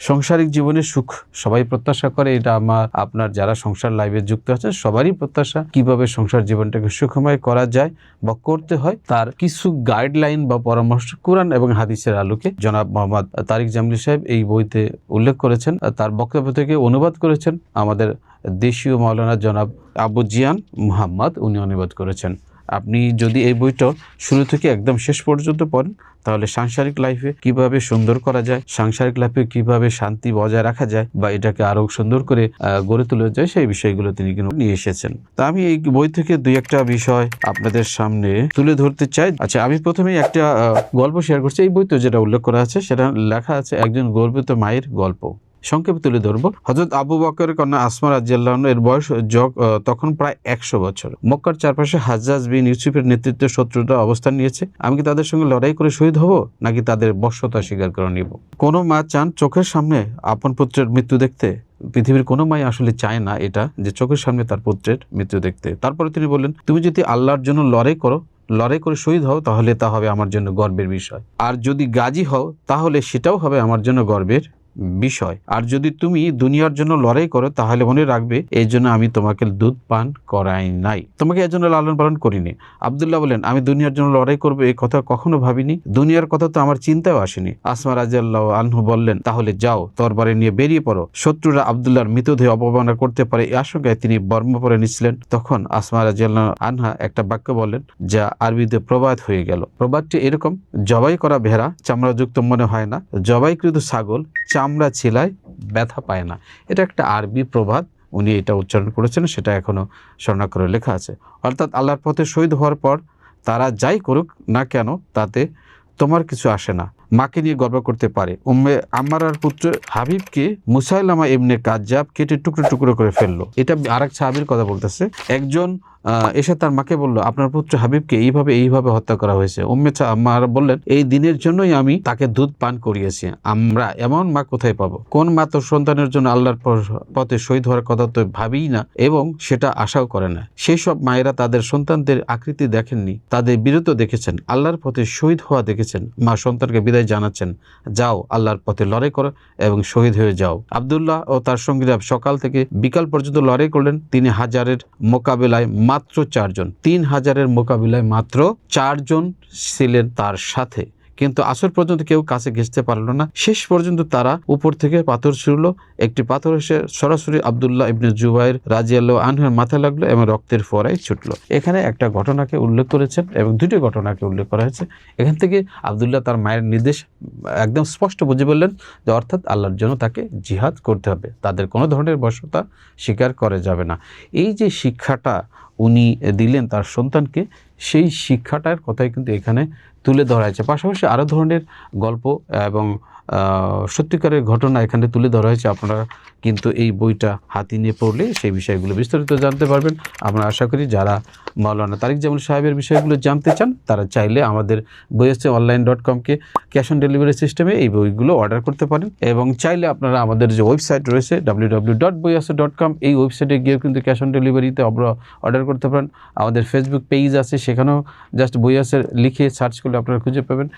সংসারিক জীবনের সুখ সবাই প্রত্যাশা করে, এটা আপনার যারা সংসার লাইফে যুক্ত আছে সবারই প্রত্যাশা। কিভাবে সংসার জীবনটাকে সুখময় করা যায় বা করতে হয় তার কিছু গাইডলাইন বা পরামর্শ কোরআন এবং হাদিসের আলোকে জনাব মোহাম্মদ তারিক জামিল সাহেব এই বইতে উল্লেখ করেছেন। তার বক্তব্য থেকে অনুবাদ করেছেন আমাদের দেশীয় মাওলানা জনাব আবু জিয়ান মুহাম্মদ, উনি অনুবাদ করেছেন। আপনি যদি এই বইটা শুরু থেকে একদম শেষ পর্যন্ত পড়েন তাহলে সাংসারিক লাইফে কিভাবে সুন্দর করা যায়, সাংসারিক লাইফে কিভাবে শান্তি বজায় রাখা যায় বা এটাকে আরো সুন্দর করে গড়ে তোলা যায়, সেই বিষয়গুলো তিনি কিন্তু নিয়ে এসেছেন। তা আমি এই বই থেকে দুই একটা বিষয় আপনাদের সামনে তুলে ধরতে চাই। আচ্ছা, আমি প্রথমে একটা গল্প শেয়ার করছি। এই বইতে যেটা উল্লেখ করা আছে সেটা লেখা আছে একজন গর্বিত মায়ের গল্প। সংক্ষেপে তুলে ধরবো। হযরত আবু বকরের কন্যা আসমা রাদিয়াল্লাহু আনহা এর বয়স তখন প্রায় 100 বছর। মক্কার চারপাশে হাজ্জাজ বিন ইউসুফের নেতৃত্বে শত্রুরা অবস্থান নিয়েছে। আমি কি তাদের সঙ্গে লড়াই করে শহীদ হব নাকি তাদের বশ্যতা স্বীকার করে নিব? কোনো মা চান চোখের সামনে আপন পুত্রের মৃত্যু দেখতে? পৃথিবীর কোনো মাই আসলে চায় না এটা, যে চোখের সামনে তার পুত্রের মৃত্যু দেখতে। তারপরে তিনি বললেন, তুমি যদি আল্লাহর জন্য লড়াই করে শহীদ হও তাহলে তা হবে আমার জন্য গর্বের বিষয়, আর যদি গাজী হও তাহলে সেটাও হবে আমার জন্য গর্বের বিষয়। আর যদি তুমি দুনিয়ার জন্য লড়াই করো তাহলে মনে রাখবে এই জন্য আমি তোমাকে দুধ পান করাই নাই, তোমাকে এর জন্য লালন পালন করিনি। আব্দুল্লাহ বলেন, আমি দুনিয়ার জন্য লড়াই করবো এই কথা কখনো ভাবিনি, দুনিয়ার কথা তো আমার চিন্তাও আসেনি। আসমা রাদিয়াল্লাহু আনহু বললেন, তাহলে যাও, তরবারি নিয়ে বেরিয়ে পড়ো। শত্রুরা আব্দুল্লাহর মৃতদেহ অবমাননা করতে পারে এই আশঙ্কায় তিনি বর্ম পরে নিছিলেন। তখন আসমা রাদিয়াল্লাহু আনহা একটা বাক্য বললেন যা আরবিতে প্রবাদ হয়ে গেল। প্রবাদটি এরকম, জবাই করা ভেড়া চামড়াযুক্ত মনে হয় না, জবাইকৃত ছাগল চামড়া ছিলায় ব্যথা পায় না। এটা একটা আরবি প্রবাদ, উনি এটা উচ্চারণ করেছেন, সেটা এখনো স্বর্ণাক্ষরে লেখা আছে। অর্থাৎ আল্লাহর পথে শহীদ হওয়ার পর তারা যাই করুক না কেন তাতে তোমার কিছু আসে না। মাকে নিয়ে গর্ব করতে পারে। উম্মে আম্মারার পুত্র হাবিবকে মুসাইলামা ইবনে কাজ্জাব কেটে টুকরো টুকরো করে ফেললো। এটা আরেক সাহাবীর কথা বলতেছে। একজন এসে তার মাকে বলল, আপনার পুত্র হাবিবকে এইভাবে হত্যা করা হয়েছে। উম্মে আম্মারা বললেন, এই দিনের জন্যই আমি তাকে দুধ পান করিয়েছি। আমরা এমন মা কোথায় পাবো? কোন মা তোর সন্তানের জন্য আল্লাহর পথে শহীদ হওয়ার কথা তো ভাবেই না এবং সেটা আশাও করে না। সেই সব মায়েরা তাদের সন্তানদের আকৃতি দেখেননি, তাদের বীরত্ব দেখেছেন, আল্লাহর পথে শহীদ হওয়া দেখেছেন। মা সন্তানকে বিদায় জানাচ্ছেন, যাও আল্লাহর পথে লড়াই করো এবং শহীদ হয়ে যাও। আব্দুল্লাহ ও তার সঙ্গীরা সকাল থেকে বিকাল পর্যন্ত লড়াই করলেন। 3000-এর মোকাবেলায় মাত্র 4 জন, 3000-এর মোকাবিলায় মাত্র 4 জন ছিলেন তার সাথে। কিন্তু আসর পর্যন্ত কেউ কাছে ঘেঁচতে পারল না। শেষ পর্যন্ত তারা উপর থেকে পাথর ছুড়ল। একটি পাথর এসে সরাসরি আব্দুল্লাহ ইবনে জুবাইর রাদিয়াল্লাহু আনহুর মাথায় লাগলো এবং রক্তের ফোয়ারায় ছুটল। এখানে একটা ঘটনাকে উল্লেখ করেছেন এবং দুটি ঘটনাকে উল্লেখ করা হয়েছে। এখান থেকে আব্দুল্লাহ তার মায়ের নির্দেশ একদম স্পষ্ট বুঝে বললেন যে অর্থাৎ আল্লাহর জন্য তাকে জিহাদ করতে হবে, তাদের কোনো ধরনের বশ্যতা স্বীকার করা যাবে না। এই যে শিক্ষাটা উনি দিলেন তার সন্তানকে, সেই শিক্ষাটার কথাই কিন্তু এখানে তুলে ধরা হয়েছে। পাশাপাশি আরও ধরনের গল্প এবং সত্যিকারের ঘটনা এখানে তুলে ধরা হয়েছে। আপনারা কিন্তু এই বইটা হাতে নিয়ে পড়লে সেই বিষয়গুলো বিস্তারিত জানতে পারবেন। আমরা আশা করি যারা মাওলানা তারিক জামিল সাহেবের বিষয়গুলো জানতে চান তারা চাইলে আমাদের boyasonline.com-কে ক্যাশ অন ডেলিভারি সিস্টেমে এই বইগুলো অর্ডার করতে পারেন এবং চাইলে আপনারা আমাদের যে ওয়েবসাইট রয়েছে www.boyaso.com, এই ওয়েবসাইটে গিয়েও কিন্তু ক্যাশ অন ডেলিভারিতে অর্ডার করতে পারেন। আমাদের ফেসবুক পেজ আছে, সেখানেও জাস্ট বইয়াসের লিখে সার্চ করলে আপনারা খুঁজে পাবেন।